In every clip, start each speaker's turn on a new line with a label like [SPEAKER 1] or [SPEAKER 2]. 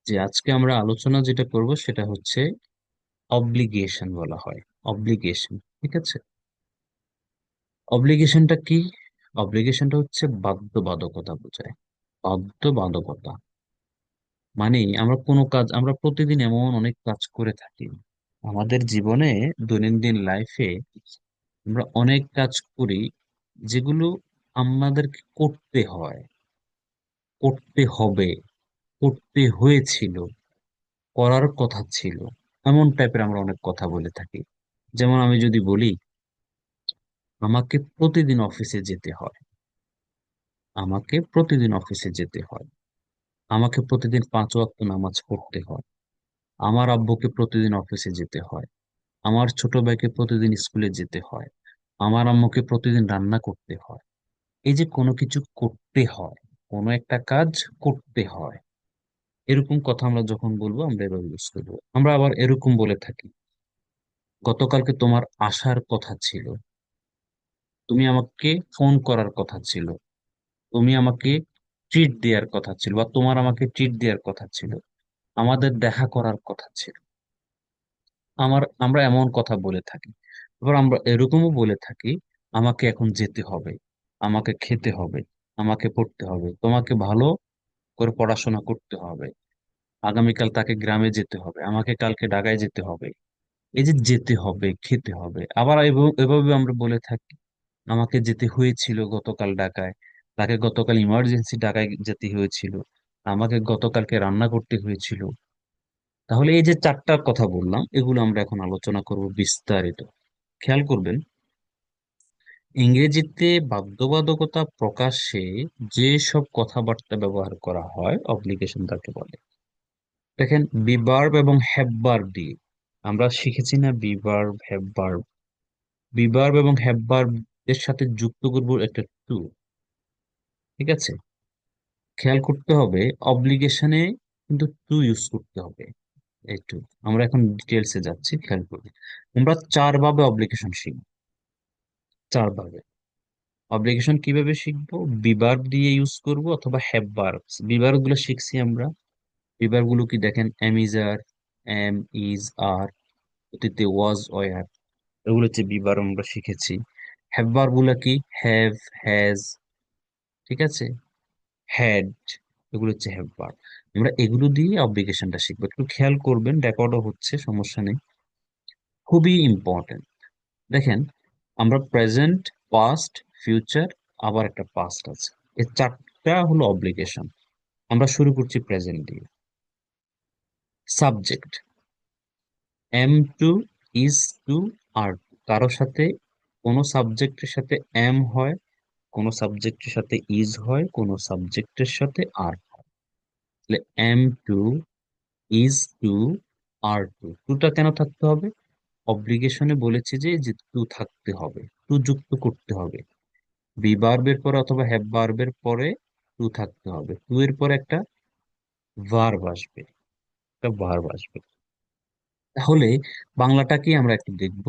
[SPEAKER 1] যে আজকে আমরা আলোচনা যেটা করব সেটা হচ্ছে অব্লিগেশন বলা হয়। অব্লিগেশন, ঠিক আছে। অব্লিগেশনটা কি? অব্লিগেশনটা হচ্ছে বাধ্যবাধকতা বোঝায়। বাধ্যবাধকতা মানে আমরা প্রতিদিন এমন অনেক কাজ করে থাকি আমাদের জীবনে, দৈনন্দিন লাইফে আমরা অনেক কাজ করি যেগুলো আমাদেরকে করতে হয়, করতে হবে, করতে হয়েছিল, করার কথা ছিল। এমন টাইপের আমরা অনেক কথা বলে থাকি। যেমন আমি যদি বলি, আমাকে প্রতিদিন অফিসে যেতে হয়, আমাকে প্রতিদিন অফিসে যেতে হয়, আমাকে প্রতিদিন 5 ওয়াক্ত নামাজ পড়তে হয়, আমার আব্বুকে প্রতিদিন অফিসে যেতে হয়, আমার ছোট ভাইকে প্রতিদিন স্কুলে যেতে হয়, আমার আম্মুকে প্রতিদিন রান্না করতে হয়। এই যে কোনো কিছু করতে হয়, কোনো একটা কাজ করতে হয়, এরকম কথা আমরা যখন বলবো আমরা এভাবে ইউজ করবো। আমরা আবার এরকম বলে থাকি, গতকালকে তোমার আসার কথা ছিল, তুমি আমাকে ফোন করার কথা ছিল, তুমি আমাকে ট্রিট দেওয়ার কথা ছিল, বা তোমার আমাকে ট্রিট দেওয়ার কথা ছিল, আমাদের দেখা করার কথা ছিল। আমরা এমন কথা বলে থাকি। এবার আমরা এরকমও বলে থাকি, আমাকে এখন যেতে হবে, আমাকে খেতে হবে, আমাকে পড়তে হবে, তোমাকে ভালো করে পড়াশোনা করতে হবে, আগামীকাল তাকে গ্রামে যেতে হবে, আমাকে কালকে ঢাকায় যেতে হবে। এই যে যেতে হবে, খেতে হবে, আবার এভাবে আমরা বলে থাকি, আমাকে যেতে হয়েছিল গতকাল ঢাকায়, তাকে গতকাল ইমার্জেন্সি ঢাকায় যেতে হয়েছিল, আমাকে গতকালকে রান্না করতে হয়েছিল। তাহলে এই যে চারটা কথা বললাম, এগুলো আমরা এখন আলোচনা করব বিস্তারিত। খেয়াল করবেন, ইংরেজিতে বাধ্যবাধকতা প্রকাশে যে সব কথাবার্তা ব্যবহার করা হয় অব্লিগেশন তাকে বলে। দেখেন, বিভার্ব এবং হ্যাভ দিয়ে আমরা শিখেছি না, বিভার্ব হ্যাভ। বিভার্ব এবং হ্যাভ এর সাথে যুক্ত করব একটা টু, ঠিক আছে। খেয়াল করতে হবে, অব্লিগেশনে কিন্তু টু ইউজ করতে হবে। এই টু, আমরা এখন ডিটেলসে যাচ্ছি, খেয়াল করবে। আমরা চার ভাবে অব্লিগেশন শিখবো, চার ভাবে। অব্লিগেশন কিভাবে শিখবো? বিভার্ব দিয়ে ইউজ করব অথবা হ্যাভ ভার্ব। বিভার্ব গুলো শিখছি আমরা। বিভার্ব গুলো কি দেখেন, am is, are, am is, are, অতীতে ওয়াজ, ওয়ার, এগুলো হচ্ছে বিভার্ব আমরা শিখেছি। হ্যাভ ভার্ব গুলা কি, হ্যাভ, হ্যাজ, ঠিক আছে, হ্যাড, এগুলো হচ্ছে হ্যাভ ভার্ব। আমরা এগুলো দিয়ে অব্লিগেশনটা শিখবো, একটু খেয়াল করবেন, রেকর্ডও হচ্ছে, সমস্যা নেই। খুবই ইম্পর্টেন্ট। দেখেন, আমরা প্রেজেন্ট, পাস্ট, ফিউচার, আবার একটা পাস্ট আছে, এই চারটা হলো অব্লিগেশন। আমরা শুরু করছি প্রেজেন্ট দিয়ে। Subject, am to, is to, are to. কারোর সাথে, কোনো সাবজেক্টের সাথে এম হয়, কোনো সাবজেক্টের সাথে ইজ হয়, কোনো সাবজেক্টের সাথে আর হয়। তাহলে am to, is to, are to. টুটা কেন থাকতে হবে? অব্লিগেশনে বলেছে যে যে টু থাকতে হবে, টু যুক্ত করতে হবে। বি ভার্বের পরে অথবা হ্যাভ ভার্বের পরে টু থাকতে হবে, টু এর পরে একটা ভার্ব আসবে, একটা ভার্ব আসবে। তাহলে বাংলাটা কি আমরা একটু দেখব।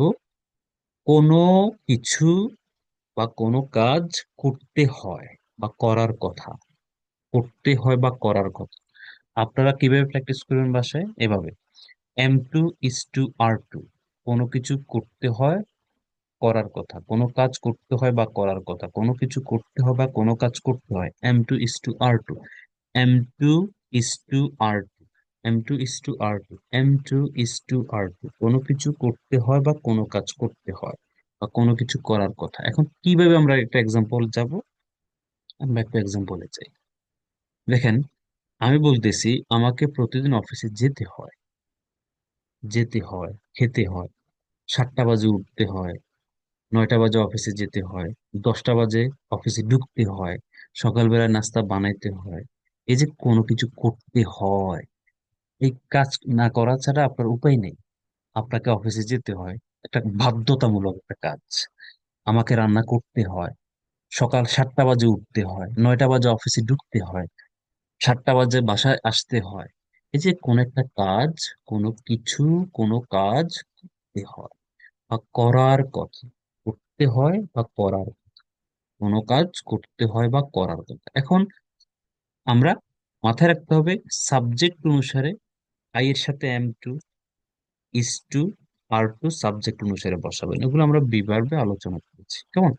[SPEAKER 1] কোনো কিছু বা কোনো কাজ করতে হয় বা করার কথা, করতে হয় বা করার কথা। আপনারা কিভাবে প্র্যাকটিস করবেন বাসায়? এভাবে, am to, is to, are to. কোনো কিছু করতে হয়, করার কথা, কোনো কাজ করতে হয় বা করার কথা, কোনো কিছু করতে হয় বা কোনো কাজ করতে হয়, am to, is to, are to, am to, is to, are to, am to, is to, are to, am to, is to, are to. কোনো কিছু করতে হয় বা কোনো কাজ করতে হয় বা কোনো কিছু করার কথা। এখন কিভাবে আমরা একটা এক্সাম্পল যাব, আমরা একটা এক্সাম্পলে চাই। দেখেন, আমি বলতেছি আমাকে প্রতিদিন অফিসে যেতে হয়, যেতে হয়, খেতে হয়, 7টা বাজে উঠতে হয়, 9টা বাজে অফিসে যেতে হয়, 10টা বাজে অফিসে ঢুকতে হয়, সকালবেলা নাস্তা বানাইতে হয়। এই যে কোনো কিছু করতে হয়, এই কাজ না করা ছাড়া আপনার উপায় নেই, আপনাকে অফিসে যেতে হয়, একটা বাধ্যতামূলক একটা কাজ। আমাকে রান্না করতে হয়, সকাল 7টা বাজে উঠতে হয়, 9টা বাজে অফিসে ঢুকতে হয়, 7টা বাজে বাসায় আসতে হয়। এই যে কোন একটা কাজ, কোনো কিছু, কোনো কাজ করতে হয় বা করার কথা, করতে হয় বা করার, কোনো কাজ করতে হয় বা করার কথা। এখন আমরা মাথায় রাখতে হবে সাবজেক্ট অনুসারে আই এর সাথে M to, is to, are two subject অনুসারে বসাবেন। এগুলো আমরা বিভার্বে আলোচনা করেছি, কেমন?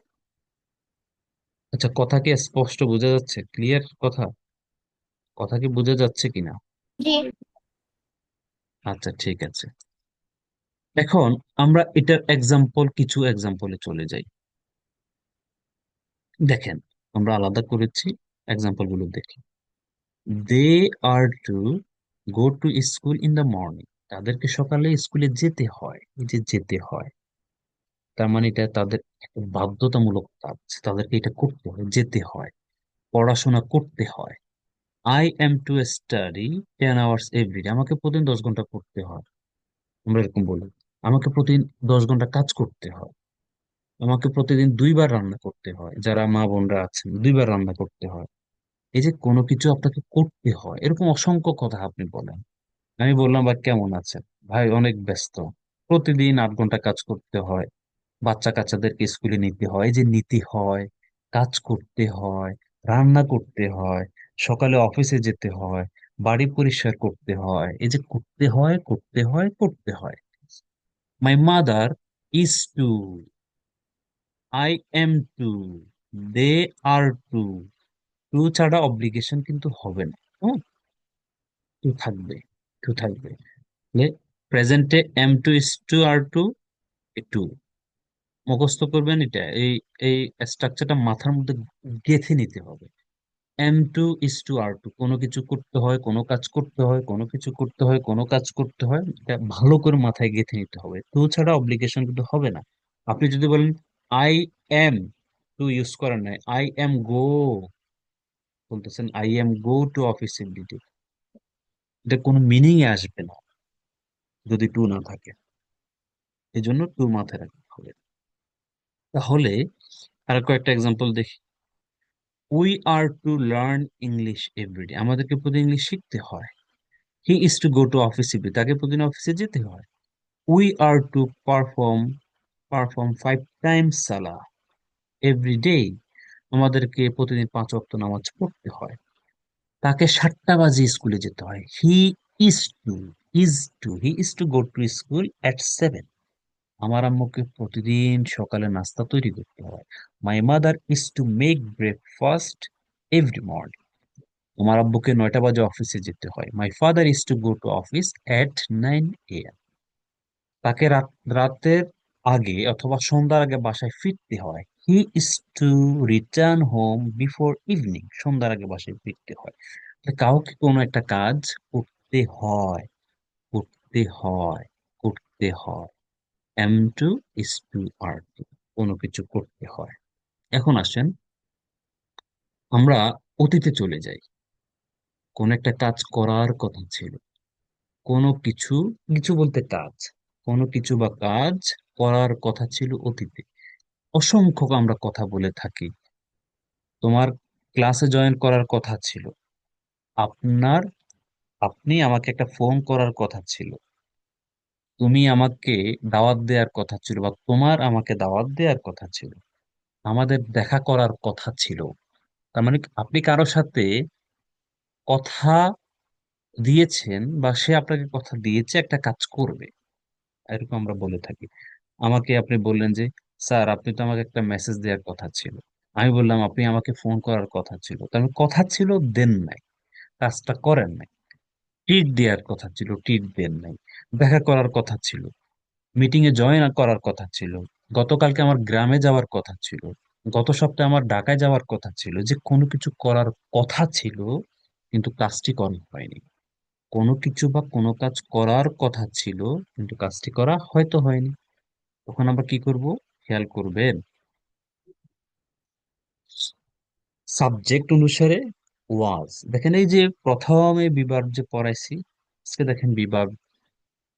[SPEAKER 1] আচ্ছা, কথা কি স্পষ্ট বোঝা যাচ্ছে? ক্লিয়ার কথা? কথা কি বোঝা যাচ্ছে কিনা?
[SPEAKER 2] জি।
[SPEAKER 1] আচ্ছা, ঠিক আছে। এখন আমরা এটার এক্সাম্পল, কিছু এক্সাম্পলে চলে যাই। দেখেন, আমরা আলাদা করেছি, এক্সাম্পল গুলো দেখি। They are to go to school in the morning. তাদেরকে সকালে স্কুলে যেতে হয়। এই যে যেতে হয়, তার মানে এটা তাদের একটা বাধ্যতামূলক কাজ, তাদেরকে এটা করতে হয়, যেতে হয়, পড়াশোনা করতে হয়। I am to study 10 hours everyday. আমাকে প্রতিদিন 10 ঘন্টা পড়তে হয়, আমরা এরকম বলি। আমাকে প্রতিদিন 10 ঘন্টা কাজ করতে হয়। আমাকে প্রতিদিন 2 বার রান্না করতে হয়, যারা মা বোনরা আছেন 2 বার রান্না করতে হয়। এই যে কোনো কিছু আপনাকে করতে হয়, এরকম অসংখ্য কথা আপনি বলেন। আমি বললাম, ভাই কেমন আছেন? ভাই অনেক ব্যস্ত, প্রতিদিন 8 ঘন্টা কাজ করতে হয়, বাচ্চা কাচ্চাদেরকে স্কুলে নিতে হয়, এই যে নিতে হয়, কাজ করতে হয়, রান্না করতে হয়, সকালে অফিসে যেতে হয়, বাড়ি পরিষ্কার করতে হয়, এই যে করতে হয়, করতে হয়, করতে হয়। My mother is to, I am to, they are to. To ছাড়া অব্লিগেশন কিন্তু হবে না। হ্যাঁ, টু থাকবে, টু থাকবে। প্রেজেন্টে am to is to are to, to. মুখস্থ করবেন এটা, এই স্ট্রাকচারটা মাথার মধ্যে গেঁথে নিতে হবে। Am to is to are to, কোনো কিছু করতে হয়, কোনো কাজ করতে হয়, কোনো কিছু করতে হয়, কোনো কাজ করতে হয়, এটা ভালো করে মাথায় গেঁথে নিতে হবে। টু ছাড়া অব্লিগেশন কিন্তু হবে না। আপনি যদি বলেন আই এম, টু ইউজ করেন নাই, আই এম গো বলতেছেন, I am go to office everyday, এটা কোনো মিনিং আসবে না যদি টু না থাকে। এই জন্য টু মাথায় রাখতে হবে। তাহলে আর কয়েকটা এক্সাম্পল দেখি। We are to learn English everyday. আমাদেরকে প্রতিদিন ইংলিশ শিখতে হয়। He is to go to office every, তাকে প্রতিদিন অফিসে যেতে হয়। We are to perform perform 5 times Salah every day. আমাদেরকে প্রতিদিন 5 ওয়াক্ত নামাজ পড়তে হয়। তাকে 7টা বাজে স্কুলে যেতে হয়। Is to is he is to go to school at 7। আমার আম্মুকে প্রতিদিন সকালে নাস্তা তৈরি করতে হয়। My mother is to make breakfast every morning. আমার আব্বুকে 9টা বাজে অফিসে যেতে হয়। My father is to go to office at 9 AM। তাকে রাতের আগে অথবা সন্ধ্যার আগে বাসায় ফিরতে হয়। He is to return home before evening. সন্ধ্যার আগে বাসায় ফিরতে হয়। তাহলে কাউকে কোনো একটা কাজ করতে হয়, করতে হয়, করতে হয়। Am to is to are to, কোনো কিছু করতে হয়। এখন আসেন, আমরা অতীতে চলে যাই। কোন একটা কাজ করার কথা ছিল, কোনো কিছু, কিছু বলতে কাজ, কোনো কিছু বা কাজ করার কথা ছিল অতীতে। অসংখ্য আমরা কথা বলে থাকি। তোমার ক্লাসে জয়েন করার কথা ছিল, আপনার, আপনি আমাকে একটা ফোন করার কথা ছিল, তুমি আমাকে দাওয়াত দেওয়ার কথা ছিল, বা তোমার আমাকে দাওয়াত দেওয়ার কথা ছিল, আমাদের দেখা করার কথা ছিল। তার মানে আপনি কারো সাথে কথা দিয়েছেন, বা সে আপনাকে কথা দিয়েছে একটা কাজ করবে, এরকম আমরা বলে থাকি। আমাকে আপনি বললেন যে, স্যার আপনি তো আমাকে একটা মেসেজ দেওয়ার কথা ছিল। আমি বললাম আপনি আমাকে ফোন করার কথা ছিল। তার মানে কথা ছিল, দেন নাই, কাজটা করেন নাই। ট্রিট দেওয়ার কথা ছিল, ট্রিট দেন নাই। দেখা করার কথা ছিল, মিটিং এ জয়েন করার কথা ছিল। গতকালকে আমার গ্রামে যাওয়ার কথা ছিল। গত সপ্তাহে আমার ঢাকায় যাওয়ার কথা ছিল। যে কোনো কিছু করার কথা ছিল, কিন্তু কাজটি করা হয়নি। কোনো কিছু বা কোনো কাজ করার কথা ছিল, কিন্তু কাজটি করা হয়তো হয়নি। তখন আমরা কি করব, খেয়াল করবেন, সাবজেক্ট অনুসারে ওয়াজ। দেখেন এই যে প্রথমে বিভার্ব যে পড়াইছি, আজকে দেখেন বিভার্ব,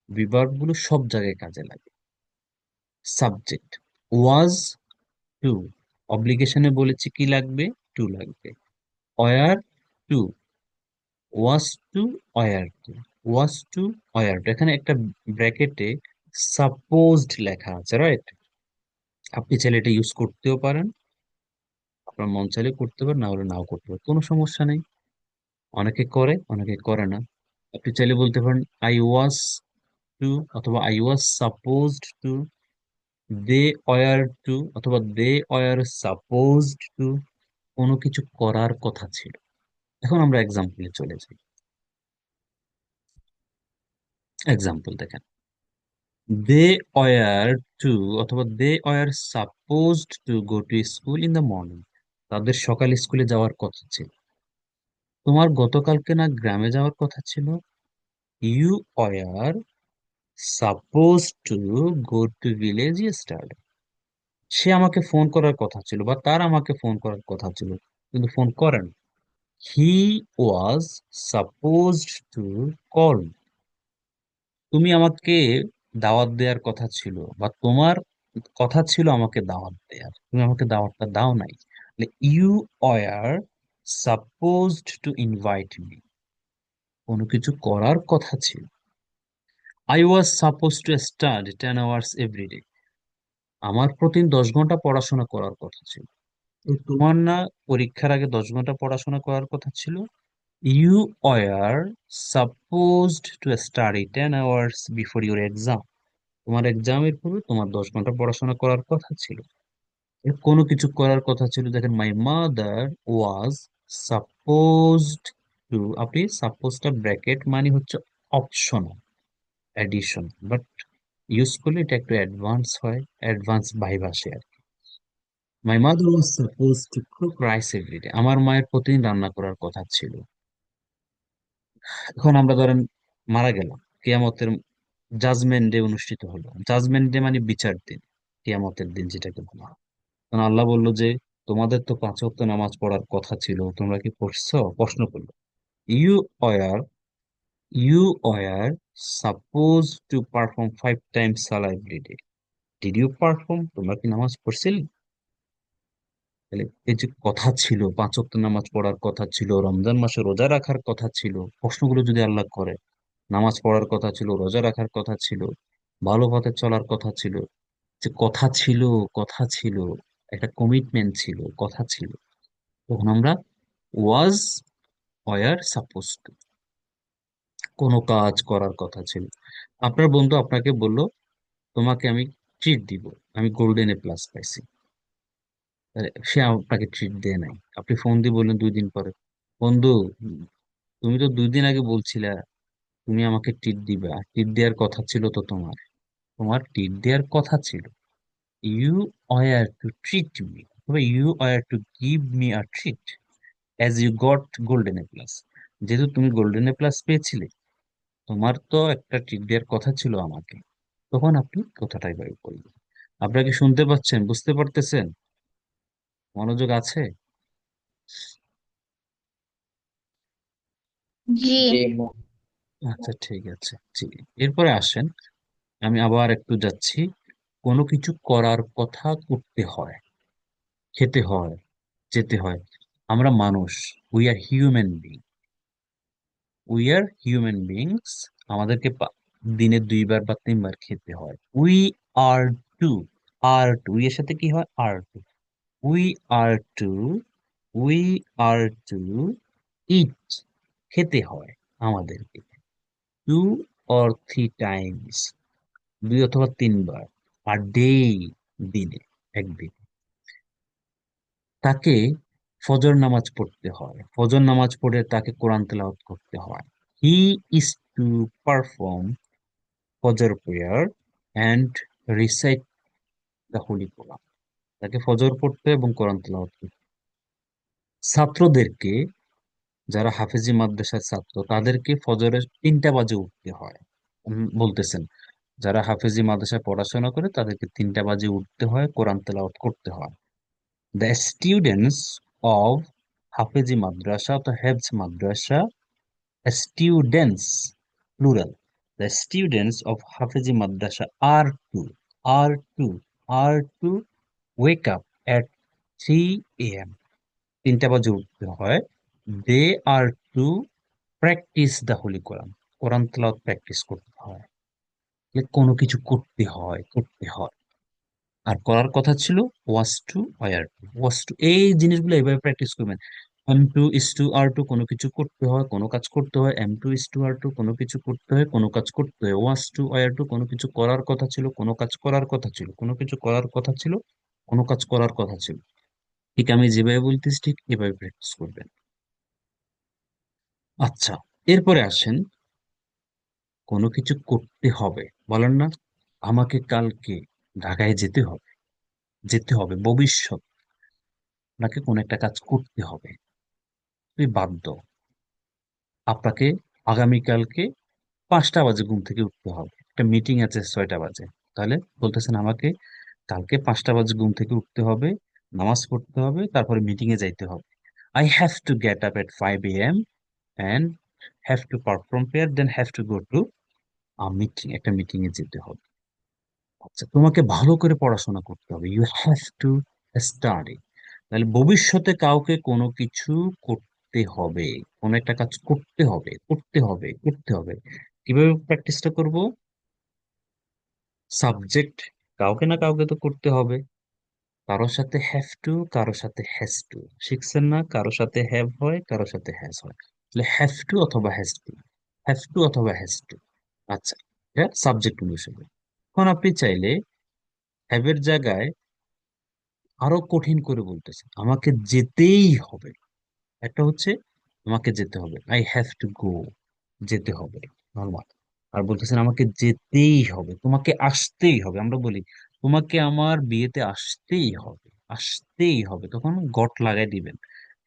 [SPEAKER 1] বিভার্ব গুলো সব জায়গায় কাজে লাগে। সাবজেক্ট ওয়াজ টু, অব্লিগেশনে বলেছি কি লাগবে, টু লাগবে। War two, was to, were two, was to, were two. এখানে একটা ব্র্যাকেটে সাপোজড লেখা আছে, রাইট? আপনি চাইলে এটা ইউজ করতেও পারেন, আপনার মন চাইলে করতে পারেন, না হলে নাও করতে পারেন, কোনো সমস্যা নেই। অনেকে করে, অনেকে করে না। আপনি চাইলে বলতে পারেন আই ওয়াজ টু, অথবা I was supposed to, they were to, অথবা দে ওয়ার সাপোজড টু। কোনো কিছু করার কথা ছিল। এখন আমরা এক্সাম্পলে চলে যাই। এক্সাম্পল দেখেন, দে ওয়ার টু, অথবা they were supposed to go to school in the morning. তাদের সকালে স্কুলে যাওয়ার কথা ছিল। তোমার গতকালকে না গ্রামে যাওয়ার কথা ছিল? You were suppose to go to village yesterday. সে আমাকে ফোন করার কথা ছিল, বা তার আমাকে ফোন করার কথা ছিল, কিন্তু ফোন করেন। হি ওয়াজ সাপোজড টু কল। তুমি আমাকে দাওয়াত দেওয়ার কথা ছিল, বা তোমার কথা ছিল আমাকে দাওয়াত দেওয়ার, তুমি আমাকে দাওয়াতটা দাও নাই। You were supposed to invite me. কোনো কিছু করার কথা ছিল। I was suppose to study 10 hours every day. আমার প্রতিদিন 10 ঘন্টা পড়াশোনা করার কথা ছিল। তোমার না পরীক্ষার আগে 10 ঘন্টা পড়াশোনা করার কথা ছিল? You were supposed to study 10 hours before your exam. তোমার এক্সামের পূর্বে তোমার 10 ঘন্টা পড়াশোনা করার কথা ছিল। এর কোনো কিছু করার কথা ছিল। দেখেন, মাই মাদার ওয়াজ সাপোজড টু, আপনি সাপোজটা ব্র্যাকেট মানে হচ্ছে অপশনাল এডিশন, বাট ইউজ করলে এটা একটু অ্যাডভান্স হয়, অ্যাডভান্স ভাইব আসে আর কি। My mother was suppose to cook rice everyday. আমার মায়ের প্রতিদিন রান্না করার কথা ছিল। এখন আমরা ধরেন মারা গেলাম, কেয়ামতের জাজমেন্ট ডে অনুষ্ঠিত হলো। জাজমেন্ট ডে মানে বিচার দিন, কেয়ামতের দিন যেটাকে বলা হয়। কারণ আল্লাহ বললো যে তোমাদের তো 5 ওয়াক্ত নামাজ পড়ার কথা ছিল, তোমরা কি পড়ছো? প্রশ্ন করলো। You were you were suppose to perform 5 times সালাহ এভরিডে। Did you perform? তোমরা কি নামাজ পড়ছিলে? তাহলে এই যে কথা ছিল, 5 ওয়াক্ত নামাজ পড়ার কথা ছিল, রমজান মাসে রোজা রাখার কথা ছিল, প্রশ্নগুলো যদি আল্লাহ করে, নামাজ পড়ার কথা ছিল, রোজা রাখার কথা ছিল, ভালো পথে চলার কথা ছিল, যে কথা ছিল, কথা ছিল, একটা কমিটমেন্ট ছিল, কথা ছিল, তখন আমরা ওয়াজ ওয়ার সাপোজ টু, কোনো কাজ করার কথা ছিল। আপনার বন্ধু আপনাকে বলল তোমাকে আমি ট্রিট দিব, আমি গোল্ডেন প্লাস পাইছি। সে আপনাকে ট্রিট দেয় নাই। আপনি ফোন দিয়ে বললেন 2 দিন পরে, বন্ধু তুমি তো 2 দিন আগে বলছিলা তুমি আমাকে ট্রিট দিবা, ট্রিট দেওয়ার কথা ছিল তো তোমার, তোমার ট্রিট দেওয়ার কথা ছিল। You were to treat me, তবে you were to give me a treat as you got golden plus. যেহেতু তুমি গোল্ডেন প্লাস পেয়েছিলে, তোমার তো একটা ট্রিট দেওয়ার কথা ছিল আমাকে। তখন আপনি কথাটাই বাইর করলেন। আপনারা কি শুনতে পাচ্ছেন? বুঝতে পারতেছেন? মনোযোগ আছে?
[SPEAKER 2] জি।
[SPEAKER 1] আচ্ছা, ঠিক আছে, জি। এরপরে আসেন, আমি আবার একটু যাচ্ছি। কোনো কিছু করার কথা করতে হয়, খেতে হয়, যেতে হয়। আমরা মানুষ, we are human being, we are human beings. আমাদেরকে দিনে 2 বার বা 3 বার খেতে হয়। We are to, are to এর সাথে কি হয়? Are to, we are to, we are to eat, খেতে হয় আমাদেরকে 2 or 3 times, 2 অথবা 3 বার, আর ডে, দিনে, একদিন। তাকে ফজর নামাজ পড়তে হয়, ফজর নামাজ পড়ে তাকে কোরআন তেলাওয়াত করতে হয়। He is to perform Fajr prayer and recite the holy Quran. তাকে ফজর পড়তে এবং কোরআন তেলাওয়াত করতে। ছাত্রদেরকে, যারা হাফেজি মাদ্রাসার ছাত্র, তাদেরকে ফজরের 3টা বাজে উঠতে হয়। বলতেছেন যারা হাফেজি মাদ্রাসায় পড়াশোনা করে তাদেরকে 3টা বাজে উঠতে হয়, কোরআন তেলাওয়াত করতে হয়। The students of hafezi madrasa তো হেফজ মাদ্রাসা, students plural, the students of hafezi madrasa are to, are to, are to wake up at 3 AM, 3টা বাজে উঠতে হয়। They are to practice the holy Quran, Quran তেলাওয়াত প্র্যাকটিস করতে হয়। যে কোনো কিছু করতে হয়, করতে হয়। আর করার কথা ছিল ওয়াজ to were two, was two, এই জিনিসগুলো এইভাবে প্র্যাকটিস করবেন। M2:R2 কোনো কিছু করতে হয়, কোনো কাজ করতে হয়। M2:R2 কোনো কিছু করতে হয়, কোনো কাজ করতে হয়। O2R2 কোনো কিছু করার কথা ছিল, কোনো কাজ করার কথা ছিল, কোনো কিছু করার কথা ছিল, কোনো কাজ করার কথা ছিল। ঠিক আমি যেভাবে বলতেছি ঠিক এভাবে প্র্যাকটিস করবেন। আচ্ছা, এরপরে আসেন, কোনো কিছু করতে হবে, বলেন না আমাকে কালকে ঢাকায় যেতে হবে। যেতে হবে ভবিষ্যৎ, আপনাকে কোন একটা কাজ করতে হবে, তুই বাধ্য। আপনাকে আগামীকালকে 5টা বাজে ঘুম থেকে উঠতে হবে, একটা মিটিং আছে 6টা বাজে। তাহলে বলতেছেন আমাকে কালকে 5টা বাজে ঘুম থেকে উঠতে হবে, নামাজ পড়তে হবে, তারপরে মিটিং এ যাইতে হবে। I have to get up at 5 a.m. and have to perform prayer, then have to go to a meeting, একটা মিটিং এ যেতে হবে। আচ্ছা, তোমাকে ভালো করে পড়াশোনা করতে হবে, ইউ হ্যাভ টু স্টাডি। তাহলে ভবিষ্যতে কাউকে কোনো কিছু করতে হবে, কোনো একটা কাজ করতে হবে, করতে হবে, করতে হবে। কিভাবে প্র্যাকটিসটা করব? সাবজেক্ট কাউকে না কাউকে তো করতে হবে। কারোর সাথে হ্যাভ টু, কারোর সাথে হ্যাজ টু। শিখছেন না, কারোর সাথে হ্যাভ হয়, কারোর সাথে হ্যাজ হয়। তাহলে হ্যাভ টু অথবা হ্যাজ টু, হ্যাভ টু অথবা হ্যাজ টু। আচ্ছা, এটা সাবজেক্ট অনুসারে। এখন আপনি চাইলে হ্যাভ এর জায়গায় আরো কঠিন করে বলতেছে, আমাকে যেতেই হবে। একটা হচ্ছে আমাকে যেতে হবে, আই হ্যাভ টু গো, যেতে হবে, নর্মাল। আর বলতেছেন আমাকে যেতেই হবে, তোমাকে আসতেই হবে। আমরা বলি তোমাকে আমার বিয়েতে আসতেই হবে, আসতেই হবে, তখন গট লাগাই দিবেন।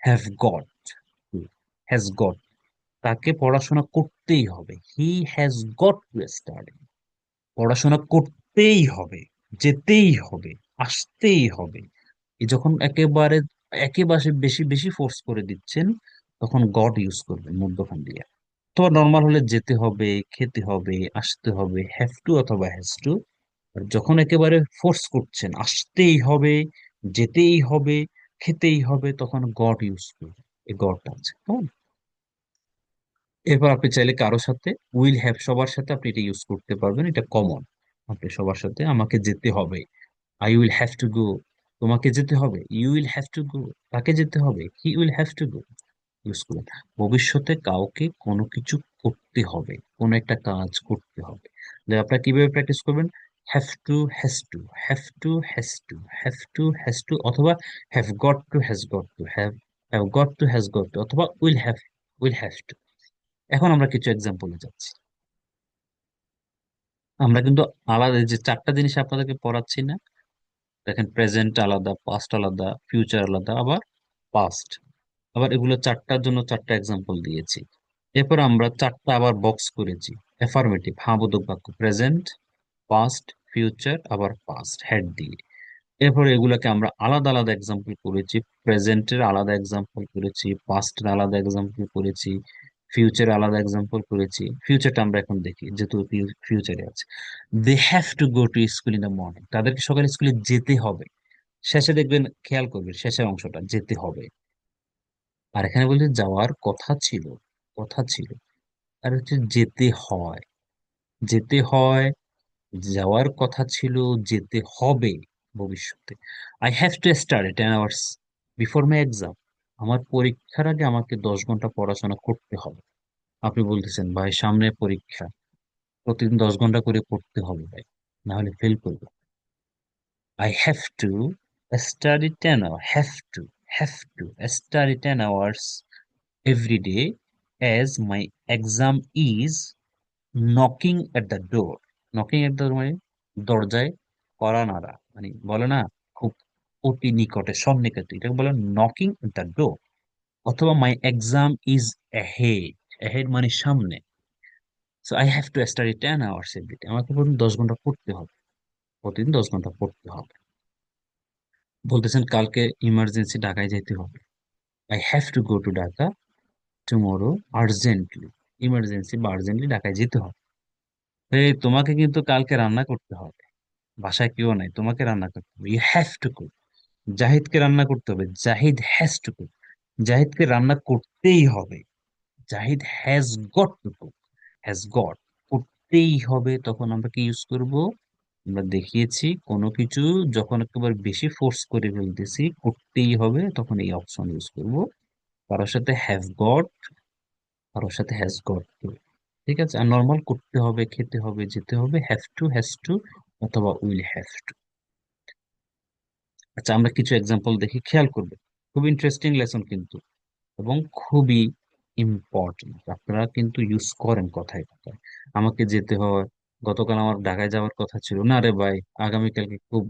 [SPEAKER 1] হ্যাভ গট, হ্যাজ গট, তাকে পড়াশোনা করতেই হবে, he has got to study. পড়াশোনা করতেই হবে, যেতেই হবে, আসতেই হবে। এই যখন একেবারে একেবারে বেশি বেশি ফোর্স করে দিচ্ছেন, তখন গড ইউজ করবেন মধ্যখান দিয়ে। অথবা নর্মাল হলে যেতে হবে, খেতে হবে, আসতে হবে, হ্যাভ টু অথবা হ্যাজ টু। আর যখন একেবারে ফোর্স করছেন, আসতেই হবে, যেতেই হবে, খেতেই হবে, তখন গড ইউজ করবেন। এই গডটা আছে, কেমন? এরপর আপনি চাইলে কারো সাথে উইল হ্যাভ, সবার সাথে আপনি এটা ইউজ করতে পারবেন, এটা কমন। আপনি সবার সাথে আমাকে যেতে হবে, I will have to go, তোমাকে যেতে হবে, you will have to go, তাকে যেতে হবে, he will have to go, use করুন। ভবিষ্যতে কাউকে কোনো কিছু করতে হবে, কোনো একটা কাজ করতে হবে। আপনারা কিভাবে প্র্যাকটিস করবেন? Have to, has to, have to, has to, have to, has to, অথবা have got to, has got to, have got to, has got to, অথবা উইল হ্যাভ টু। এখন আমরা কিছু এক্সাম্পলে যাচ্ছি। আমরা কিন্তু আলাদা, এই যে 4টা জিনিস আপনাদেরকে পড়াচ্ছি না, দেখেন প্রেজেন্ট আলাদা, পাস্ট আলাদা, ফিউচার আলাদা, আবার পাস্ট, আবার এগুলো 4টার জন্য 4টা এক্সাম্পল দিয়েছি। এরপর আমরা 4টা আবার বক্স করেছি, অ্যাফার্মেটিভ হ্যাঁ বোধক বাক্য, প্রেজেন্ট, পাস্ট, ফিউচার, আবার পাস্ট হেড দিয়ে। এরপর এগুলাকে আমরা আলাদা আলাদা এক্সাম্পল করেছি, প্রেজেন্টের আলাদা এক্সাম্পল করেছি, পাস্টের আলাদা এক্সাম্পল করেছি, ফিউচার আলাদা এক্সাম্পল করেছি। ফিউচারটা আমরা এখন দেখি, যেহেতু ফিউচারে আছে। They have to go to school in the morning, তাদেরকে সকালে স্কুলে যেতে হবে। শেষে দেখবেন, খেয়াল করবেন শেষের অংশটা, যেতে হবে। আর এখানে বলছে যাওয়ার কথা ছিল, কথা ছিল। আর হচ্ছে যেতে হয়, যেতে হয়, যাওয়ার কথা ছিল, যেতে হবে ভবিষ্যতে। I have to study 10 hours before my exam, আমার পরীক্ষার আগে আমাকে 10 ঘন্টা পড়াশোনা করতে হবে। আপনি বলতেছেন ভাই সামনে পরীক্ষা, প্রতিদিন 10 ঘন্টা করে পড়তে হবে ভাই, না হলে ফেল করবো। I have to study 10 hour, have to study 10 hours every day as my exam is knocking at the door. Knocking at the, মানে দরজায় কড়া নাড়া, মানে বলে না খুব অতি নিকটে, সন্নিকটে, এটাকে বলে নকিং এট দ্য ডোর। অথবা my exam is ahead, ahead মানে সামনে। So I have to study 10 hours every day, আমাকে প্রতিদিন 10 ঘন্টা পড়তে হবে, প্রতিদিন 10 ঘন্টা পড়তে হবে। বলতেছেন কালকে ইমার্জেন্সি ঢাকায় যেতে হবে, I have to go two Dhaka tomorrow urgently, emergency বা আর্জেন্টলি ঢাকায় যেতে হবে। এই তোমাকে কিন্তু কালকে রান্না করতে হবে, বাসায় কেউ নাই, তোমাকে রান্না করতে হবে, ইউ হ্যাভ টু কুক। জাহিদকে রান্না করতে হবে, জাহিদ হ্যাজ টু কুক, জাহিদকে রান্না করতেই হবে, Zahid has got to cook, has got, করতেই হবে। তখন আমরা কি ইউজ করব? আমরা দেখিয়েছি কোনো কিছু যখন একেবারে বেশি ফোর্স করে ফেলতেছি, করতেই হবে, তখন এই অপশন ইউজ করব, কারোর সাথে হ্যাভ গট, কারোর সাথে হ্যাজ গট টু। ঠিক আছে, আর নর্মাল করতে হবে, খেতে হবে, যেতে হবে, হ্যাভ টু, হ্যাজ টু, অথবা উইল হ্যাভ টু। আচ্ছা, আমরা কিছু এক্সাম্পল দেখি, খেয়াল করবে। খুব ইন্টারেস্টিং লেসন কিন্তু, এবং খুবই ইম্পর্টেন্ট। আপনারা কিন্তু ইউজ করেন কথায় কথায়। আমাকে যেতে হয়, গতকাল আমার ঢাকায় যাওয়ার কথা ছিল, না রে ভাই, আগামীকালকে খুব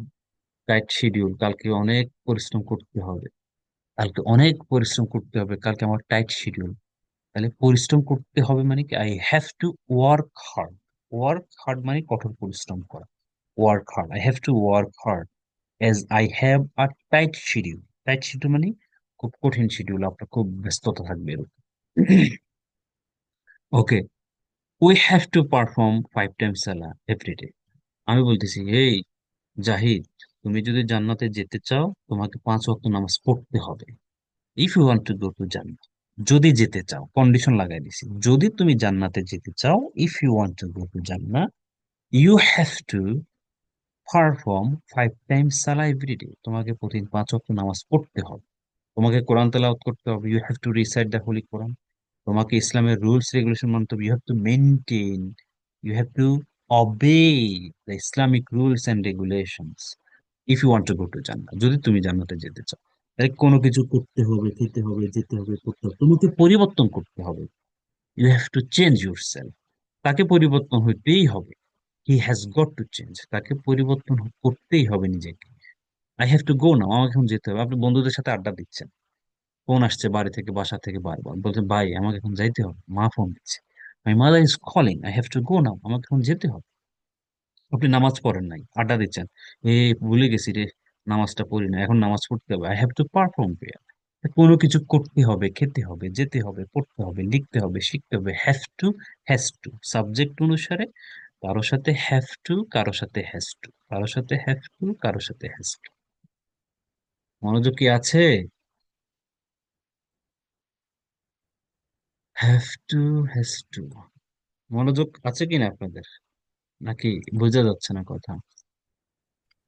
[SPEAKER 1] টাইট শিডিউল, কালকে অনেক পরিশ্রম করতে হবে, কালকে অনেক পরিশ্রম করতে হবে, কালকে আমার টাইট শিডিউল। তাহলে পরিশ্রম করতে হবে মানে কি, I have to work hard. Work hard মানে কঠোর পরিশ্রম করা। Work hard, I have to work hard as I have a tight schedule. Tight schedule মানে খুব কঠিন শিডিউল, আপনার খুব ব্যস্ততা থাকবে এরকম। Okay, we have to perform 5 times Salah every day. আমি বলতেছি, এই জাহিদ, তুমি যদি জান্নাতে যেতে চাও, তোমাকে 5 ওয়াক্ত নামাজ পড়তে হবে। If you want to go to জান্নাত, যদি যেতে চাও, কন্ডিশন লাগাই দিছি, যদি তুমি জান্নাতে যেতে চাও, if you want to go to Jannat, you have to perform 5 times salah everyday. তোমাকে প্রতিদিন 5 ওয়াক্ত নামাজ পড়তে হবে, তোমাকে কোরআন তেলাওয়াত করতে হবে, you have to recite the holy Quran, তোমাকে ইসলামের রুলস রেগুলেশন মানতে হবে, you have to maintain, you have to obey the Islamic rules and regulations, if you want to go to জান্নাত, যদি তুমি জান্নাতে যেতে চাও। তাই কোনো কিছু করতে হবে, খেতে হবে, যেতে হবে, করতে হবে, তোমাকে পরিবর্তন করতে হবে। You have to change yourself, তাকে পরিবর্তন হইতেই হবে। He has got to change, তাকে পরিবর্তন করতেই হবে নিজেকে। I have to go now, আমাকে এখন যেতে হবে। আপনি বন্ধুদের সাথে আড্ডা দিচ্ছেন, ফোন আসছে বাড়ি থেকে, বাসা থেকে বারবার বলছেন, ভাই আমাকে এখন যাইতে হবে, মা ফোন দিচ্ছে, my mother is calling, I have to go now, আমাকে এখন যেতে হবে। আপনি নামাজ পড়েন নাই, আড্ডা দিচ্ছেন, এ ভুলে গেছি রে, নামাজটা পড়ি না, এখন নামাজ পড়তে হবে, I have to perform prayer. কোনো কিছু করতে হবে, খেতে হবে, যেতে হবে, পড়তে হবে, লিখতে হবে, শিখতে হবে, have to, has two, subject অনুসারে। কারোর সাথে হ্যাভ টু, কারোর সাথে হ্যাজ টু, কারোর সাথে হ্যাভ টু, কারোর সাথে হ্যাজ টু। মনোযোগ কি আছে? হ্যাভ টু, হ্যাজ টু, মনোযোগ আছে কিনা আপনাদের, নাকি বোঝা যাচ্ছে না কথা?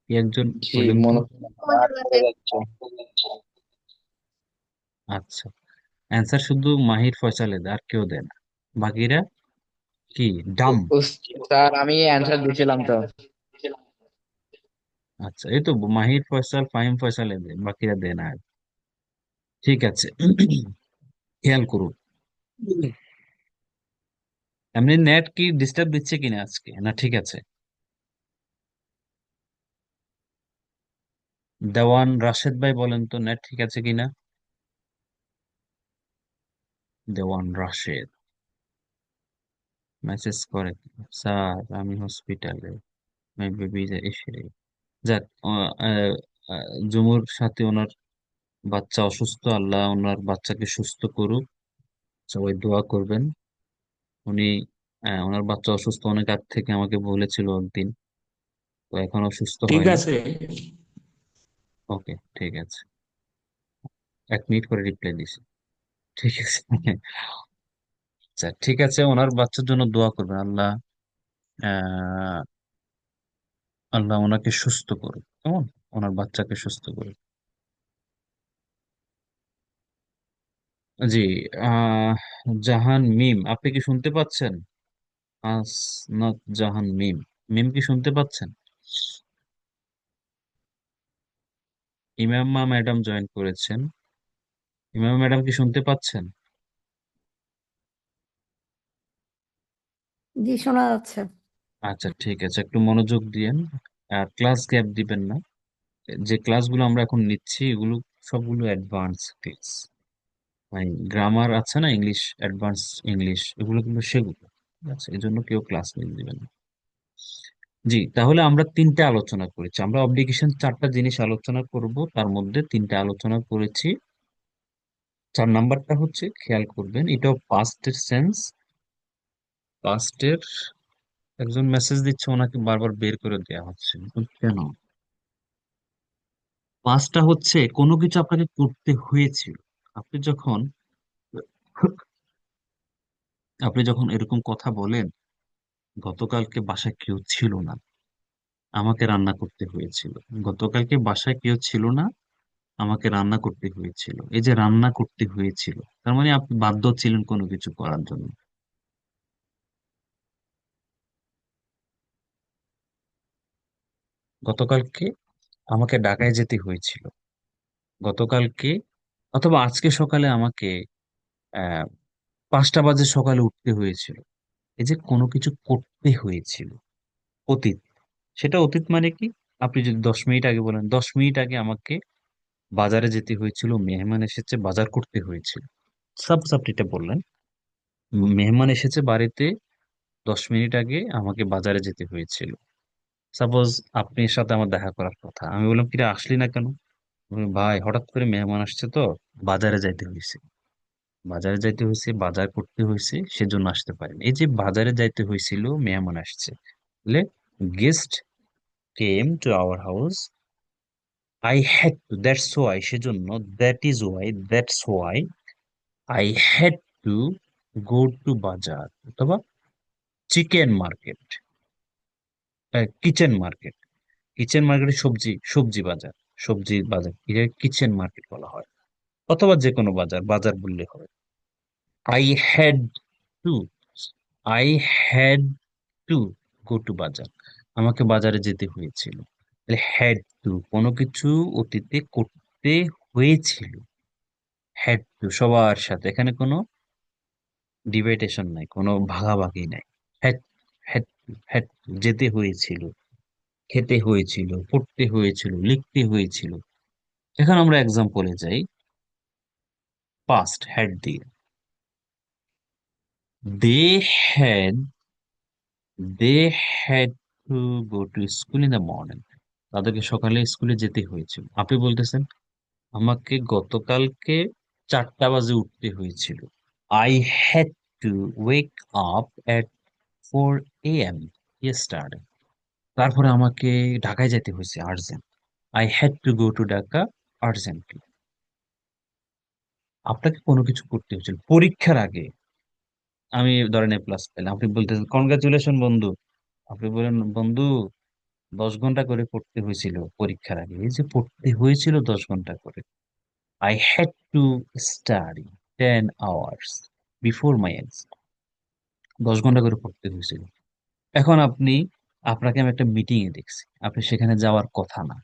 [SPEAKER 1] কি একজন
[SPEAKER 2] জি,
[SPEAKER 1] বলেন তো।
[SPEAKER 2] মনে পাঠ করে যাচ্ছে।
[SPEAKER 1] আচ্ছা, অ্যান্সার শুধু মাহির ফয়সালে দেয়, আর কেউ দেয় না, বাকিরা কি ডাম?
[SPEAKER 2] স্যার, আমি অ্যান্সার দিছিলাম তো।
[SPEAKER 1] আচ্ছা, এই তো মাহির ফয়সাল, ফাহিম ফয়সালে দেয়, বাকিরা দেয় না। ঠিক আছে, খেয়াল করুন। এমনি নেট কি ডিস্টার্ব দিচ্ছে কিনা আজকে, না ঠিক আছে? দেওয়ান রাশেদ ভাই বলেন তো, নেট ঠিক আছে কিনা? দেওয়ান রাশেদ মেসেজ করে, স্যার আমি হসপিটালে, মাই বেবি এসে। যাক, জুমুর সাথে ওনার বাচ্চা অসুস্থ, আল্লাহ ওনার বাচ্চাকে সুস্থ করুক, সবাই দোয়া করবেন। উনি, ওনার বাচ্চা অসুস্থ অনেক আগ থেকে আমাকে বলেছিল একদিন, তো এখনো সুস্থ
[SPEAKER 3] ঠিক
[SPEAKER 1] হয়নি।
[SPEAKER 3] আছে।
[SPEAKER 1] ওকে, ঠিক আছে, 1 মিনিট করে রিপ্লাই দিছি। ঠিক আছে। আচ্ছা, ঠিক আছে, ওনার বাচ্চার জন্য দোয়া করবেন, আল্লাহ আহ আল্লাহ ওনাকে সুস্থ করুক, কেমন, ওনার বাচ্চাকে সুস্থ করুক। জি। আহ জাহান মিম, আপনি কি শুনতে পাচ্ছেন? আসনাত জাহান মিম, মিম কি শুনতে পাচ্ছেন? ইমাম্মা ম্যাডাম জয়েন করেছেন, ইমাম ম্যাডাম কি শুনতে পাচ্ছেন?
[SPEAKER 4] জি, শোনা যাচ্ছে।
[SPEAKER 1] আচ্ছা, ঠিক আছে, একটু মনোযোগ দিয়েন, আর ক্লাস গ্যাপ দিবেন না। যে ক্লাসগুলো আমরা এখন নিচ্ছি, এগুলো সবগুলো অ্যাডভান্স ক্লাস, মানে গ্রামার আছে না, ইংলিশ, অ্যাডভান্স ইংলিশ, এগুলো কিন্তু সেগুলো, ঠিক আছে, এই জন্য কেউ ক্লাস মিস দিবেন না। জি, তাহলে আমরা 3টে আলোচনা করেছি, আমরা অব্লিগেশন 4টা জিনিস আলোচনা করব, তার মধ্যে 3টে আলোচনা করেছি। 4 নাম্বারটা হচ্ছে, খেয়াল করবেন, এটাও পাস্টের সেন্স, পাস্টের। একজন মেসেজ দিচ্ছে, ওনাকে বারবার বের করে দেওয়া হচ্ছে, কেন? পাঁচটা হচ্ছে কোনো কিছু আপনাকে করতে হয়েছিল। আপনি যখন আপনি যখন এরকম কথা বলেন, গতকালকে বাসায় কেউ ছিল না, আমাকে রান্না করতে হয়েছিল, গতকালকে বাসায় কেউ ছিল না, আমাকে রান্না করতে হয়েছিল। এই যে রান্না করতে হয়েছিল, তার মানে আপনি বাধ্য ছিলেন কোনো কিছু করার জন্য। গতকালকে আমাকে ঢাকায় যেতে হয়েছিল। গতকালকে অথবা আজকে সকালে আমাকে 5টা বাজে সকালে উঠতে হয়েছিল। এই যে কোনো কিছু করতে হয়েছিল, অতীত। সেটা অতীত মানে কি? আপনি যদি 10 মিনিট আগে বলেন, 10 মিনিট আগে আমাকে বাজারে যেতে হয়েছিল, মেহমান এসেছে, বাজার করতে হয়েছিল। সাপোজ আপনি এটা বললেন, মেহমান এসেছে বাড়িতে, 10 মিনিট আগে আমাকে বাজারে যেতে হয়েছিল। সাপোজ আপনার সাথে আমার দেখা করার কথা, আমি বললাম কিরে আসলি না কেন? ভাই হঠাৎ করে মেহমান আসছে তো, বাজারে যাইতে হয়েছে। বাজারে যাইতে হয়েছে, বাজার করতে হয়েছে, সেজন্য আসতে পারেন। এই যে বাজারে যাইতে হয়েছিল, মেহমান আসছে, বলে guest came to our house, I had to, that's why, সেজন্য, that is why, that's why, I had to go to bazaar, অথবা chicken market, kitchen market. Kitchen মার্কেটে সবজি, সবজি বাজার, সবজি বাজার কিচেন মার্কেট বলা হয়। অথবা যে কোনো বাজার, বাজার বললে হবে। I had two, I had to go to বাজার, আমাকে বাজারে যেতে হয়েছিল। হ্যাড টু, কোনো কিছু অতীতে করতে হয়েছিল। হ্যাড টু সবার সাথে, এখানে কোনো ডিবেটেশন নাই, কোনো ভাগাভাগি নাই। হ্যাড, হ্যাড টু, যেতে হয়েছিল, খেতে হয়েছিল, পড়তে হয়েছিল, লিখতে হয়েছিল। এখন আমরা এক্সাম্পলে যাই, পাস্ট হ্যাড দিয়ে, they had, they had to go to school in the morning, তাদেরকে সকালে স্কুলে যেতে হয়েছিল। আপনি বলতেছেন আমাকে গতকালকে 4টা বাজে উঠতে হয়েছিল, I had two wake up at 4 AM yesterday. তারপরে আমাকে ঢাকায় যেতে হয়েছে urgent, I had to go two Dhaka urgently. আপনাকে কোনো কিছু করতে হয়েছিল পরীক্ষার আগে। আমি ধরেন A+ পেলাম, আপনি বলতেছেন কনগ্রাচুলেশন বন্ধু। আপনি বলেন বন্ধু 10 ঘন্টা করে পড়তে হয়েছিল পরীক্ষার আগে। এই যে পড়তে হয়েছিল 10 ঘন্টা করে, I had to study 10 hours before my exam, 10 ঘন্টা করে পড়তে হয়েছিল। এখন আপনি, আপনাকে আমি একটা মিটিং এ দেখছি, আপনি সেখানে যাওয়ার কথা না,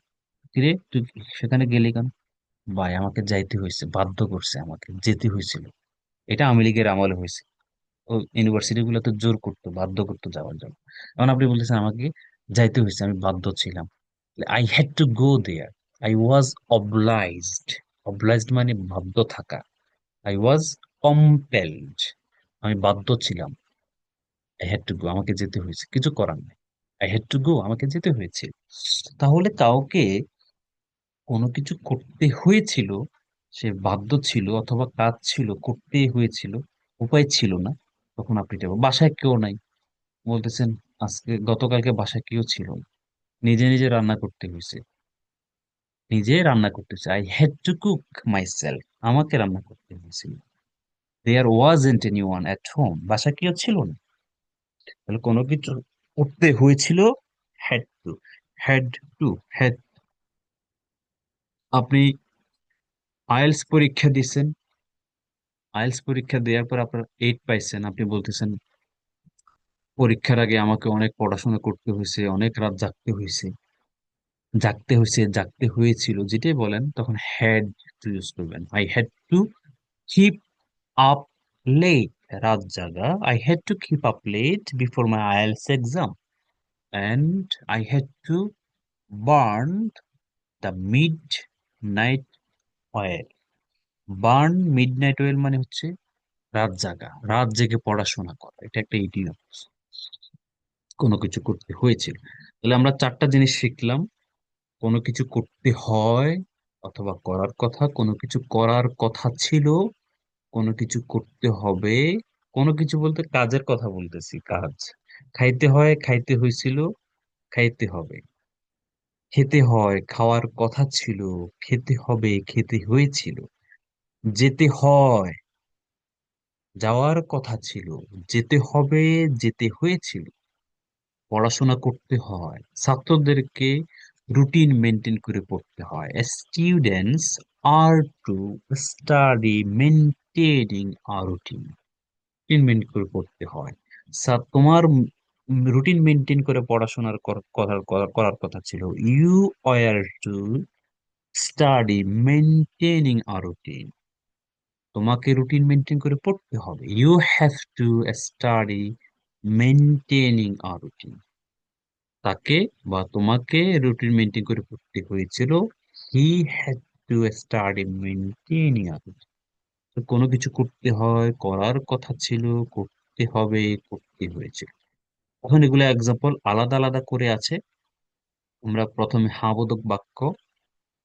[SPEAKER 1] কিরে তুই সেখানে গেলি কেন? ভাই আমাকে যাইতে হয়েছে, বাধ্য করছে, আমাকে যেতে হয়েছিল। এটা আওয়ামী লীগের আমলে হয়েছে। ও ইউনিভার্সিটি গুলো তো জোর করতো, বাধ্য করতো যাওয়ার জন্য। এখন আপনি বলতেছেন আমাকে যাইতে হয়েছে, আমি বাধ্য ছিলাম, I had to go there, I was obliged. Obliged মানে বাধ্য থাকা। আই ওয়াজ কম্পেলড, আমি বাধ্য ছিলাম। আই হ্যাড টু গো, আমাকে যেতে হয়েছে, কিছু করার নেই। আই হ্যাড টু গো, আমাকে যেতে হয়েছে। তাহলে কাউকে কোনো কিছু করতে হয়েছিল, সে বাধ্য ছিল, অথবা কাজ ছিল করতে হয়েছিল, উপায় ছিল না, তখন আপনি যাবো। বাসায় কেউ নাই, বলতেছেন আজকে গতকালকে বাসায় কেউ ছিল না, নিজে নিজে রান্না করতে হয়েছে, নিজে রান্না করতেছে, I had to cook my self, আমাকে রান্না করতে হয়েছিল। দেয়ার ওয়াজন্ট এনিওয়ান এট হোম, বাসায় কেউ ছিল না। তাহলে কোনো কিছু করতে হয়েছিল, had to, had to, had. আপনি আইএলটিএস পরীক্ষা দিছেন, আইএলটিএস পরীক্ষা দেওয়ার পর আপনার 8 পাইছেন, আপনি বলতেছেন পরীক্ষার আগে আমাকে অনেক পড়াশোনা করতে হয়েছে, অনেক রাত জাগতে হয়েছে, জাগতে হয়েছে, জাগতে হয়েছিল, যেটাই বলেন তখন হ্যাড টু ইউজ করবেন। I had to keep up late, রাত জাগা, I had to keep up late before my IELTS exam, and I had to burn the midnight oil. Burn midnight oil মানে হচ্ছে রাত জাগা, রাত জেগে পড়াশোনা করা, এটা একটা ইডিয়ম। কোনো কিছু করতে হয়েছিল। তাহলে আমরা 4টা জিনিস শিখলাম: কোনো কিছু করতে হয় অথবা করার কথা, কোনো কিছু করার কথা ছিল, কোনো কিছু করতে হবে, কোনো কিছু বলতে কাজের কথা বলতেছি, কাজ। খাইতে হয়, খাইতে হয়েছিল, খাইতে হবে। খেতে হয়, খাওয়ার কথা ছিল, খেতে হবে, খেতে হয়েছিল। যেতে হয়, যাওয়ার কথা ছিল, যেতে হবে, যেতে হয়েছিল। পড়াশোনা করতে হয়, ছাত্রদেরকে রুটিন মেনটেন করে পড়তে হয়। Students are to study maintaining a routine. Routine maintain করে পড়তে হয়। তোমার রুটিন মেনটেন করে পড়াশোনার করার কথা ছিল। You were to study maintaining a routine. তোমাকে রুটিন মেনটেন করে পড়তে হবে। You have to study maintaining a routine. তাকে বা তোমাকে রুটিন মেনটেন করে পড়তে হয়েছিল। He had to study maintaining a routine. কোনো কিছু করতে হয়, করার কথা ছিল, করতে হবে, করতে হয়েছিল। এখন এগুলো এক্সাম্পল আলাদা আলাদা করে আছে। আমরা প্রথমে হ্যাঁ বোধক বাক্য,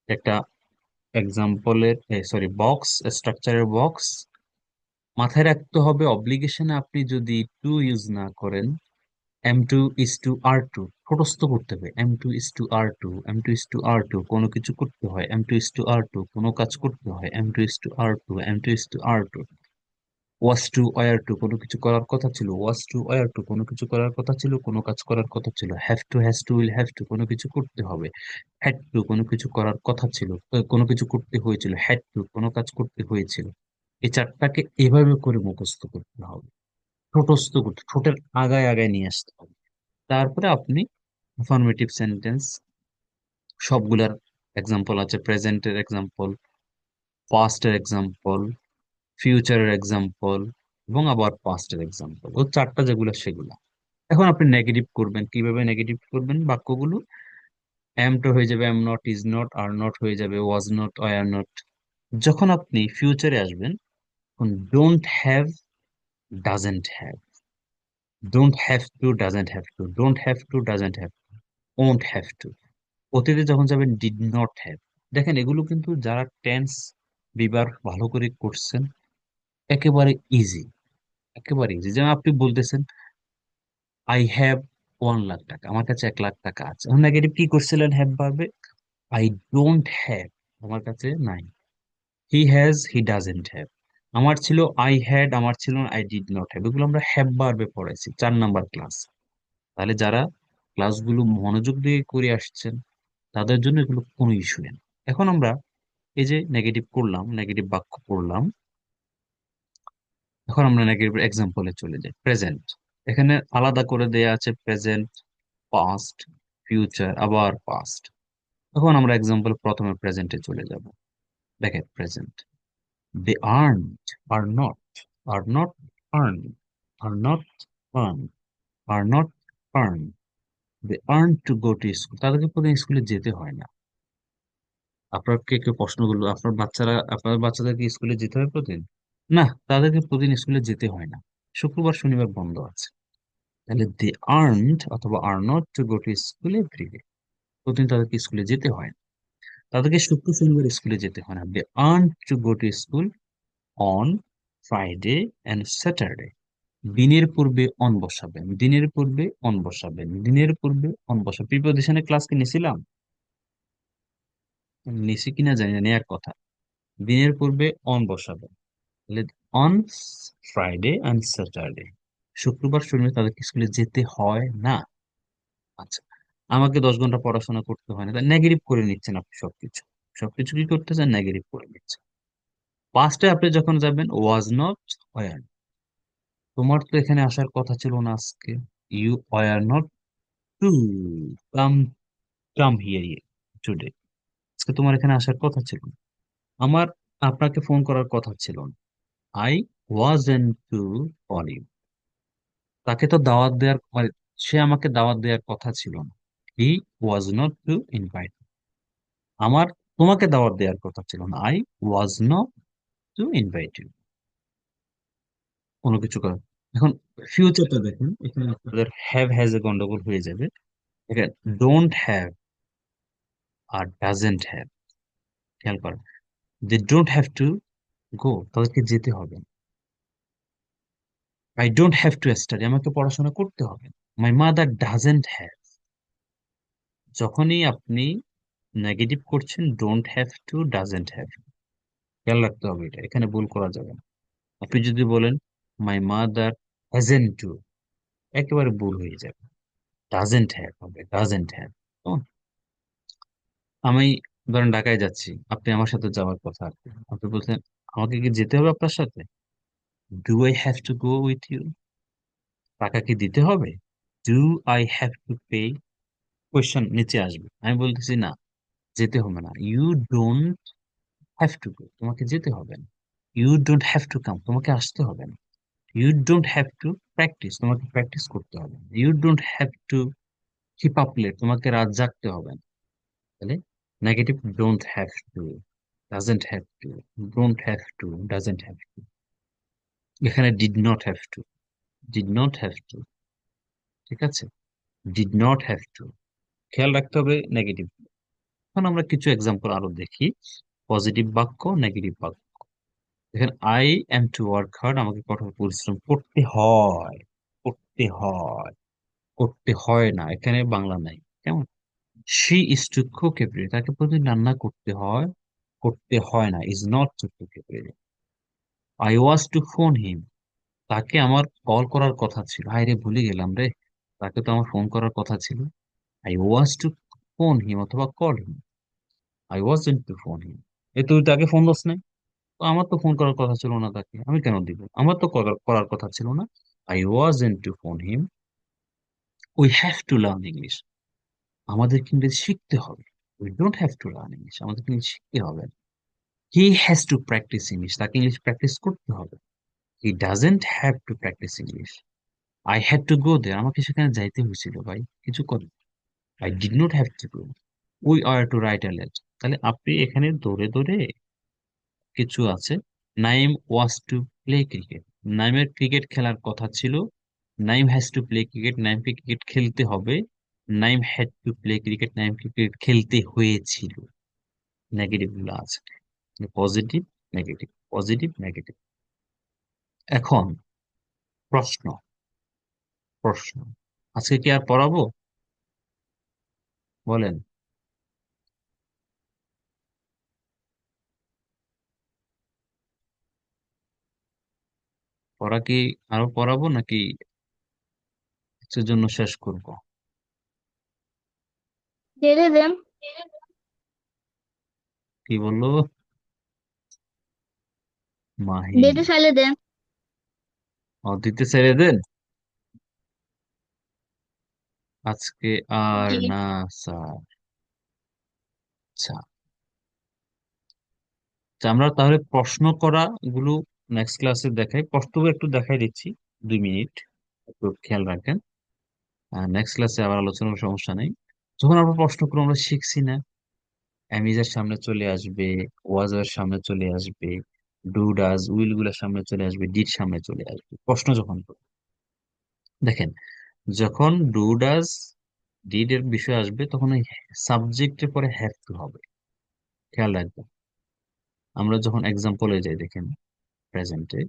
[SPEAKER 1] একটা এক্সাম্পলের সরি বক্স, স্ট্রাকচারের বক্স মাথায় রাখতে হবে। অব্লিগেশনে আপনি যদি টু ইউজ না করেন, am to is to are to ঠোঁটস্থ করতে হবে। Am to is to are to, am to is to are to, কোনো কিছু করতে হয়। Am to is to are to, কোনো কাজ করতে হয়। Am to is to are to, am to is to are to. Was to were to, কোনো কিছু করার কথা ছিল। ওয়াজ টু ওয়ার টু, কোনো কিছু করার কথা ছিল, কোনো কাজ করার কথা ছিল। Have to has two will have to, কোনো কিছু করতে হবে। হ্যাড টু, কোনো কিছু করার কথা ছিল, কোনো কিছু করতে হয়েছিল। হ্যাড টু, কোনো কাজ করতে হয়েছিল। এই চারটাকে এভাবে করে মুখস্থ করতে হবে। ঠোঁটস্থ করতে, ঠোঁটের আগায় আগায় নিয়ে আসতে হবে। তারপরে আপনি অ্যাফার্মেটিভ সেন্টেন্স সবগুলার এক্সাম্পল আছে। প্রেজেন্টের এক্সাম্পল, পাস্টের এক্সাম্পল, ফিউচারের এক্সাম্পল, এবং আবার পাস্টের এক্সাম্পল। ও চারটা যেগুলো সেগুলা। এখন আপনি নেগেটিভ করবেন। কিভাবে নেগেটিভ করবেন বাক্যগুলো? এম টু হয়ে যাবে am not, is not. Are not হয়ে যাবে ওয়াজ নট, ওয়ার নট। যখন আপনি ফিউচারে আসবেন, তখন don't have, doesn't have. Don't have to, doesn't have to. Don't have to, doesn't have two. Won't have to. অতীতে যখন যাবেন, ডিড নট হ্যাভ। দেখেন এগুলো কিন্তু যারা টেন্স বিবার ভালো করে করছেন, একেবারে ইজি, একেবারে ইজি। যেমন আপনি বলতেছেন আই হ্যাভ 1 লাখ টাকা, আমার কাছে 1 লাখ টাকা আছে। এখন নেগেটিভ কি করছিলেন? হ্যাভ ভার্বে, আই ডোন্ট হ্যাভ, আমার কাছে নাই। He has, he doesn't have. আমার ছিল আই হ্যাড, আমার ছিল আই ডিড নট হ্যাভ। এগুলো আমরা হ্যাভ ভার্বে পড়াইছি 4 নাম্বার ক্লাস। তাহলে যারা ক্লাসগুলো মনোযোগ দিয়ে করে আসছেন, তাদের জন্য এগুলো কোনো ইস্যু নেই। এখন আমরা এই যে নেগেটিভ করলাম, নেগেটিভ বাক্য করলাম, এখন আমরা নেগেটিভ এক্সাম্পলে চলে যাই। প্রেজেন্ট, এখানে আলাদা করে দেয়া আছে প্রেজেন্ট, পাস্ট, ফিউচার, আবার পাস্ট। এখন আমরা এক্সাম্পল প্রথমে প্রেজেন্টে চলে যাব। দেখেন present, they earned, are not, are not earn, are not earn, are not earn. They earn to go to school, তাদেরকে প্রতিদিন স্কুলে যেতে হয় না। আপনাকে কেউ প্রশ্ন করলো, আপনার বাচ্চাদেরকে স্কুলে যেতে হয় প্রতিদিন? না, তাদেরকে প্রতিদিন স্কুলে যেতে হয় না। শুক্রবার শনিবার বন্ধ আছে। তাহলে দে আর্নড অথবা are not to go to school everyday, প্রতিদিন তাদেরকে স্কুলে যেতে হয় না। তাদেরকে শুক্র শনিবার স্কুলে যেতে হয় না। They earn to go to school on Friday and Saturday. দিনের পূর্বে অন বসাবেন, দিনের পূর্বে অন বসাবেন, দিনের পূর্বে অন বসাবেন। প্রিপজিশনের ক্লাস কি নিছিলাম? নিছি কিনা জানি না, নেয়ার কথা। দিনের পূর্বে অন বসাবেন। তাহলে অন ফ্রাইডে অ্যান্ড স্যাটারডে, শুক্রবার শনিবার তাদেরকে স্কুলে যেতে হয় না। আচ্ছা, আমাকে 10 ঘন্টা পড়াশোনা করতে হয় না, তাই নেগেটিভ করে নিচ্ছেন আপনি সবকিছু। সবকিছু কি করতেছেন? নেগেটিভ করে নিচ্ছেন। পাস্টে আপনি যখন যাবেন, ওয়াজ নট, ওয়ার। তোমার তো এখানে আসার কথা ছিল না আজকে। You were not to come, come here today. আজকে তোমার এখানে আসার কথা ছিল না। আমার আপনাকে ফোন করার কথা ছিল না। I wasn't to call you. তাকে তো দাওয়াত দেওয়ার মানে সে আমাকে দাওয়াত দেওয়ার কথা ছিল না। He was not to invite. আমার তোমাকে দাওয়াত দেওয়ার কথা ছিল না। I was not to invite you. কোনো কিছু করার। এখন ফিউচারটা দেখেন, এখানে আপনাদের হ্যাভ হ্যাজ এ গন্ডগোল হয়ে যাবে। এখানে don't have are doesn't have, খেয়াল করেন। They don't have to go, তাদেরকে যেতে হবে। I don't have to study, আমাকে পড়াশোনা করতে হবে। My mother doesn't have. যখনই আপনি নেগেটিভ করছেন, don't have to, doesn't have, খেয়াল রাখতে হবে এটা, এখানে ভুল করা যাবে না। আপনি যদি বলেন মাই মাদার হ্যাজেন্ট টু, একেবারে ভুল হয়ে যাবে। ডাজেন্ট হ্যাভ হবে, ডাজেন্ট হ্যাভ। আমি ধরেন ঢাকায় যাচ্ছি, আপনি আমার সাথে যাওয়ার কথা আর কি। আপনি বলছেন আমাকে কি যেতে হবে আপনার সাথে? Do I have to go with you? টাকা কি দিতে হবে? Do I have to pay? Question নিচে আসবে, আমি বলতেছি না, যেতে হবে না। You don't have to go, তোমাকে যেতে হবে না। You don't have to come, তোমাকে আসতে হবে না। You don't have to practice, তোমাকে প্র্যাকটিস করতে হবে না। You don't have to keep up late, তোমাকে রাত জাগতে হবে না। তাহলে negative don't have to, doesn't have to, don't have to, doesn't have to. এখানে did not have to, did not have to, ঠিক আছে? ডিড নট হ্যাভ টু, খেয়াল রাখতে হবে নেগেটিভ। এখন আমরা কিছু এক্সাম্পল আরো দেখি, পজিটিভ বাক্য, নেগেটিভ বাক্য। দেখেন, I am two work hard, আমাকে কঠোর পরিশ্রম করতে হয়। করতে হয়, করতে হয় না, এখানে বাংলা নাই। কেমন? She is to cook every, তাকে প্রতিদিন রান্না করতে হয়। করতে হয় না, is not to cook every. I was to phone him, তাকে আমার কল করার কথা ছিল। হায় রে, ভুলে গেলাম রে, তাকে তো আমার ফোন করার কথা ছিল। I was to phone him অথবা call him, I was to phone him. এ তুই তাকে ফোন দিস নাই? তো আমার তো ফোন করার কথা ছিল না, তাকে আমি কেন দিব? আমার তো করার করার কথা ছিল না। I was to phone him. We have to learn English, আমাদের কিন্তু শিখতে হবে। We don't have to learn English, আমাদের কিন্তু শিখতে হবে। He has to practice English, তাকে ইংলিশ প্র্যাকটিস করতে হবে। He doesn't have to practice English. I had to go there, আমাকে সেখানে যাইতে হয়েছিল ভাই, কিছু করে। I did not have to go. We are to write a letter, তাহলে আপনি এখানে দৌড়ে দৌড়ে কিছু আছে। Naim was to play cricket, নাইমের ক্রিকেট খেলার কথা ছিল। Naim has to play cricket, নাইমকে ক্রিকেট খেলতে হবে। Naim had to play cricket, Naim cricket খেলতে হয়েছিল। নেগেটিভ গুলো আছে, পজিটিভ, নেগেটিভ, পজিটিভ, নেগেটিভ। এখন প্রশ্ন, প্রশ্ন, আজকে কি আর পড়াবো? বলেন। পড়া কি আরো পড়াবো নাকি কিছুর জন্য শেষ করব?
[SPEAKER 3] ছেড়ে দেন।
[SPEAKER 1] কি বললো মাহি?
[SPEAKER 3] ডেটে ফেলে দেন।
[SPEAKER 1] দিতে ছেড়ে দেন আজকে? আর
[SPEAKER 3] জি।
[SPEAKER 1] না স্যার। আচ্ছা, আচ্ছা, আমরা তাহলে প্রশ্ন করা গুলো নেক্সট ক্লাসে দেখাই, প্রশ্নগুলো একটু দেখাই দিচ্ছি, 2 মিনিট, একটু খেয়াল রাখেন। নেক্সট ক্লাসে আবার আলোচনার সমস্যা নেই। যখন আমরা প্রশ্ন করবো, আমরা শিখছি না, অ্যামিজের সামনে চলে আসবে, ওয়াজ এর সামনে চলে আসবে, ডু ডাজ উইল গুলোর সামনে চলে আসবে, ডিড সামনে চলে আসবে। প্রশ্ন যখন করবো, দেখেন, যখন ডু ডাজ ডিড এর বিষয় আসবে, তখন ওই সাবজেক্টের পরে হ্যাভ টু হবে, খেয়াল রাখবেন। আমরা যখন এক্সাম্পলে যাই, দেখেন প্রেজেন্টে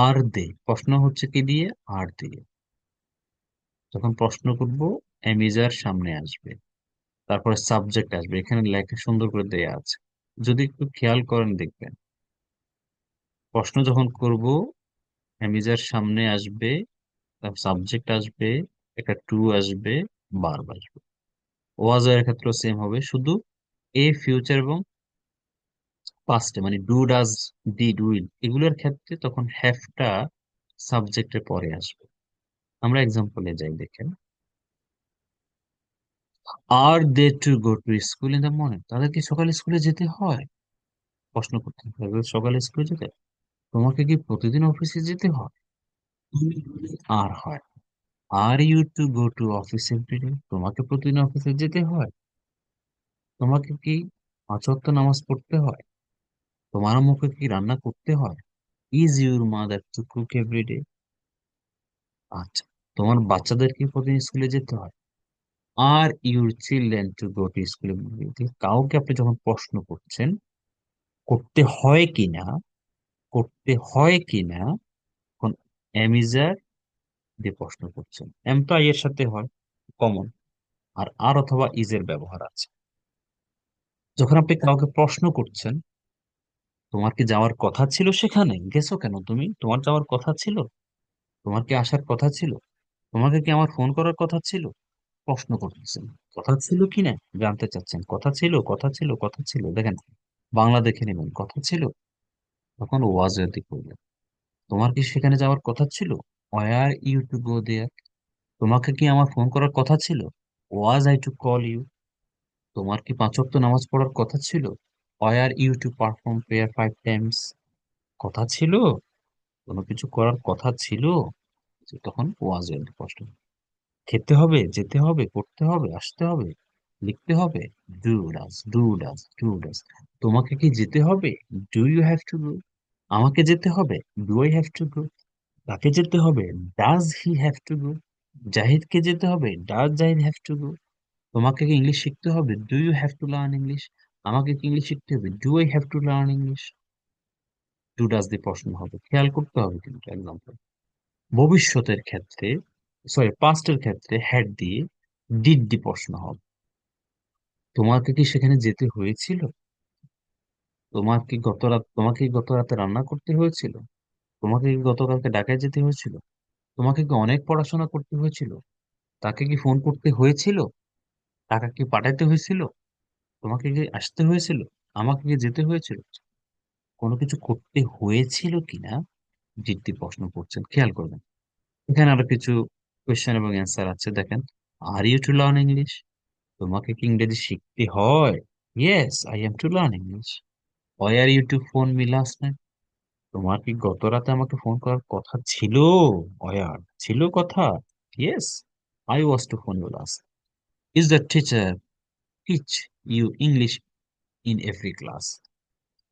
[SPEAKER 1] আর দে, প্রশ্ন হচ্ছে কি দিয়ে? আর দিয়ে। যখন প্রশ্ন করব, অ্যামিজার সামনে আসবে, তারপরে সাবজেক্ট আসবে, এখানে লেখা সুন্দর করে দেয়া আছে, যদি একটু খেয়াল করেন দেখবেন। প্রশ্ন যখন করব, অ্যামিজার সামনে আসবে, তার সাবজেক্ট আসবে, একটা টু আসবে, ভার্ব আসবে। ওয়াজ এর ক্ষেত্রে সেম হবে, শুধু এ ফিউচার এবং পাস্টে, মানে ডু ডাজ ডিড উইল এগুলোর ক্ষেত্রে তখন হ্যাভটা সাবজেক্টের পরে আসবে। আমরা এক্সাম্পলে যাই, দেখেন, are they to go to school in the morning, তাদের কি সকালে স্কুলে যেতে হয়? প্রশ্ন করতে হবে, সকালে স্কুলে যেতে হয়? তোমাকে কি প্রতিদিন অফিসে যেতে হয়? আর হয়। Are you to go to office everyday, তোমাকে প্রতিদিন অফিসে যেতে হয়? তোমাকে কি 5 ওয়াক্ত নামাজ পড়তে হয়? তোমার মুখে কি রান্না করতে হয়? Is your mother to cook everyday? আচ্ছা, তোমার বাচ্চাদের কি প্রতিদিন স্কুলে যেতে হয়? Are your children to go to school? কাউকে আপনি যখন প্রশ্ন করছেন, করতে হয় কিনা, করতে হয় কিনা, এখন অ্যামিজার দিয়ে প্রশ্ন করছেন। এম তো আই এর সাথে হয়, কমন। আর অথবা ইজ এর ব্যবহার আছে। যখন আপনি কাউকে প্রশ্ন করছেন, তোমার কি যাওয়ার কথা ছিল সেখানে, গেছো কেন তুমি? তোমার যাওয়ার কথা ছিল? তোমার কি আসার কথা ছিল? তোমাকে কি আমার ফোন করার কথা ছিল? প্রশ্ন করতেছেন, কথা ছিল কি না জানতে চাচ্ছেন, কথা ছিল, কথা ছিল, কথা ছিল, দেখেন বাংলা দেখে নেবেন, কথা ছিল, তখন ওয়াজ যদি করবেন, তোমার কি সেখানে যাওয়ার কথা ছিল? Were you to go there? তোমাকে কি আমার ফোন করার কথা ছিল? Was I to call you? তোমার কি পাঁচ ওয়াক্ত নামাজ পড়ার কথা ছিল? Were you to perform prayer 5 times? কথা ছিল? কোনো কিছু করার কথা ছিল? যে তখন ওয়াজ উইল বি প্রশ্ন। খেতে হবে, যেতে হবে, পড়তে হবে, আসতে হবে, লিখতে হবে, do does, do does, do does. তোমাকে কি যেতে হবে? Do you have to go? আমাকে যেতে হবে? Do I have to go? তাকে যেতে হবে? Does he have to go? জাহিদকে যেতে হবে? Does Zahid have to go? তোমাকে কি ইংলিশ শিখতে হবে? Do you have to learn English? আমাকে কি ইংলিশ শিখতে হবে? Do I have to learn English? Do does দিয়ে প্রশ্ন হবে, খেয়াল করতে হবে কিন্তু এক্সাম্পল। ভবিষ্যতের ক্ষেত্রে, সরি পাস্টের ক্ষেত্রে হ্যাড দিয়ে ডিড দি প্রশ্ন হবে। তোমাকে কি সেখানে যেতে হয়েছিল? তোমাকে কি গত রাতে রান্না করতে হয়েছিল? তোমাকে কি গতকালকে ঢাকায় যেতে হয়েছিল? তোমাকে কি অনেক পড়াশোনা করতে হয়েছিল? তাকে কি ফোন করতে হয়েছিল? টাকা কি পাঠাতে হয়েছিল? তোমাকে কি আসতে হয়েছিল? আমাকে কি যেতে হয়েছিল? কোনো কিছু করতে হয়েছিল কিনা জিদ্দি প্রশ্ন করছেন, খেয়াল করবেন। এখানে আরো কিছু কোয়েশ্চেন এবং অ্যান্সার আছে, দেখেন। Are you to learn English? তোমাকে কি ইংরেজি শিখতে হয়? Yes, I am to learn English. Why are you to phone me last night? তোমার কি গত রাতে আমাকে ফোন করার কথা ছিল? ওয়ার ছিল কথা? Yes, I was to phone you last. Is the teacher teach you English in every class?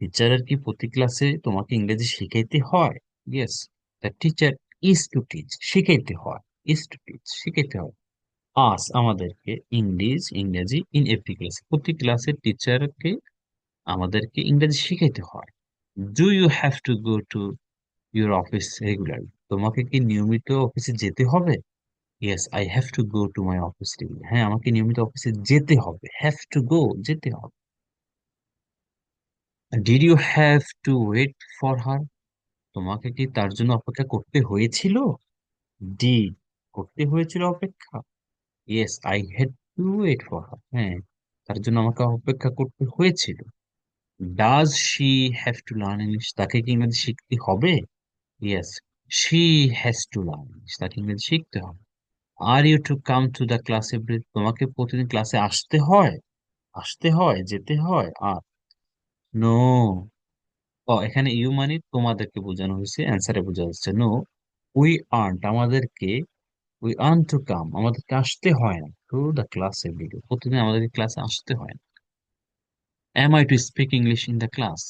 [SPEAKER 1] টিচারের কি প্রতি ক্লাসে তোমাকে ইংরেজি শিখাইতে হয়? Yes, the teacher is to teach, শিখাইতে হয়, ইজ টু টিচ, শিখাইতে হয়। আস আমাদেরকে, ইংরেজি ইন এভরি ক্লাস, প্রতি ক্লাসে টিচারকে আমাদেরকে ইংরেজি শিখাইতে হয়। Do you have to go to your office regularly? তোমাকে কি নিয়মিত অফিসে যেতে হবে? Yes, I have to go to my office regular. হ্যাঁ, আমাকে নিয়মিত অফিসে যেতে হবে, হ্যাভ টু গো, যেতে হবে। Did you have to wait for her? তোমাকে কি তার জন্য অপেক্ষা করতে হয়েছিল? ডিড, করতে হয়েছিল অপেক্ষা। Yes, I had to wait for her. হ্যাঁ, তার জন্য আমাকে অপেক্ষা করতে হয়েছিল। Does she have to learn English? তাকে কি ইংরেজি শিখতে হবে? Yes, she has to learn English, তাকে ইংরেজি শিখতে হবে। Are you to come to the class every? তোমাকে প্রতিদিন ক্লাসে আসতে হয়? আসতে হয়, যেতে হয়? আর নো। ও, এখানে ইউ মানে তোমাদেরকে বোঝানো হয়েছে, অ্যান্সারে বোঝা যাচ্ছে নো, উই আর্নড, আমাদেরকে, উই আর্ন টু কাম, আমাদেরকে আসতে হয় না to the class every day, প্রতিদিন আমাদেরকে ক্লাসে আসতে হয় না। Am I to speak English in the class?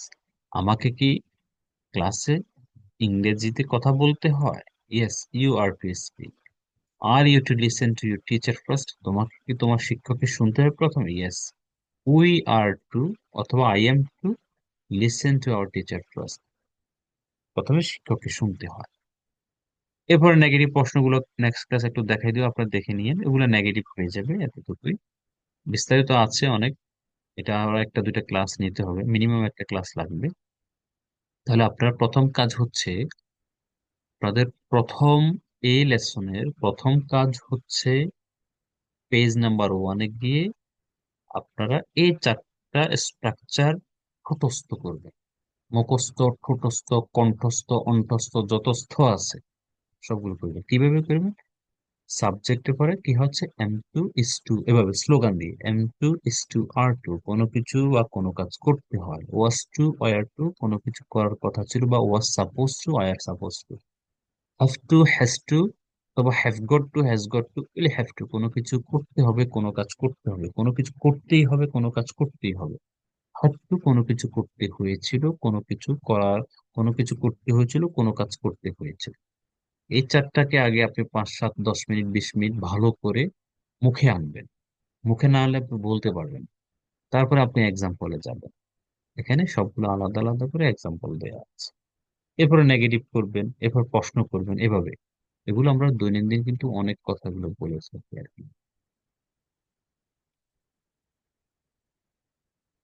[SPEAKER 1] আমাকে কি ক্লাসে ইংরেজিতে কথা বলতে হয়? Yes, you are to speak. Are you to listen to your teacher first? তোমাকে কি তোমার শিক্ষককে শুনতে হবে প্রথমে? ইয়েস, উই আর টু, অথবা I am two listen to our teacher first, প্রথমে শিক্ষককে শুনতে হয়। এরপরে নেগেটিভ প্রশ্নগুলো নেক্সট ক্লাস একটু দেখাই দিও, আপনারা দেখে নিয়েন, এগুলো নেগেটিভ হয়ে যাবে, এতটুকুই। বিস্তারিত আছে অনেক, এটা আরো একটা দুইটা ক্লাস নিতে হবে, মিনিমাম একটা ক্লাস লাগবে। তাহলে আপনার প্রথম কাজ হচ্ছে, আপনাদের প্রথম, এই লেসনের প্রথম কাজ হচ্ছে পেজ নাম্বার 1-এ গিয়ে আপনারা এই চারটা স্ট্রাকচার ঠোঁটস্থ করবেন। মুখস্থ, ঠোঁটস্থ, কণ্ঠস্থ, অন্ঠস্থ, যত স্থ আছে সবগুলো করবেন। কিভাবে করবেন? সাবজেক্টের পরে কি হচ্ছে, এম টু ইস টু, এভাবে স্লোগান দিয়ে, am to is to are to, কোনো কিছু বা কোনো কাজ করতে হয়। ওয়াজ টু, ওয়ার টু, কোনো কিছু করার কথা ছিল, বা was suppose to, were suppose to. Have to, has to, অথবা have got to, has got to, এলে হ্যাভ টু, কোনো কিছু করতে হবে, কোনো কাজ করতে হবে, কোনো কিছু করতেই হবে, কোনো কাজ করতেই হবে। হ্যাভ টু, কোনো কিছু করতে হয়েছিল, কোনো কিছু করার, কোনো কিছু করতে হয়েছিল, কোনো কাজ করতে হয়েছিল। এই চারটাকে আগে আপনি 5, 7, 10 মিনিট, 20 মিনিট ভালো করে মুখে আনবেন। মুখে না আনলে আপনি বলতে পারবেন না। তারপরে আপনি এক্সাম্পলে যাবেন, এখানে সবগুলো আলাদা আলাদা করে এক্সাম্পল দেওয়া আছে। এরপরে নেগেটিভ করবেন, এরপর প্রশ্ন করবেন, এভাবে। এগুলো আমরা দৈনন্দিন কিন্তু অনেক কথাগুলো বলে থাকি আর কি।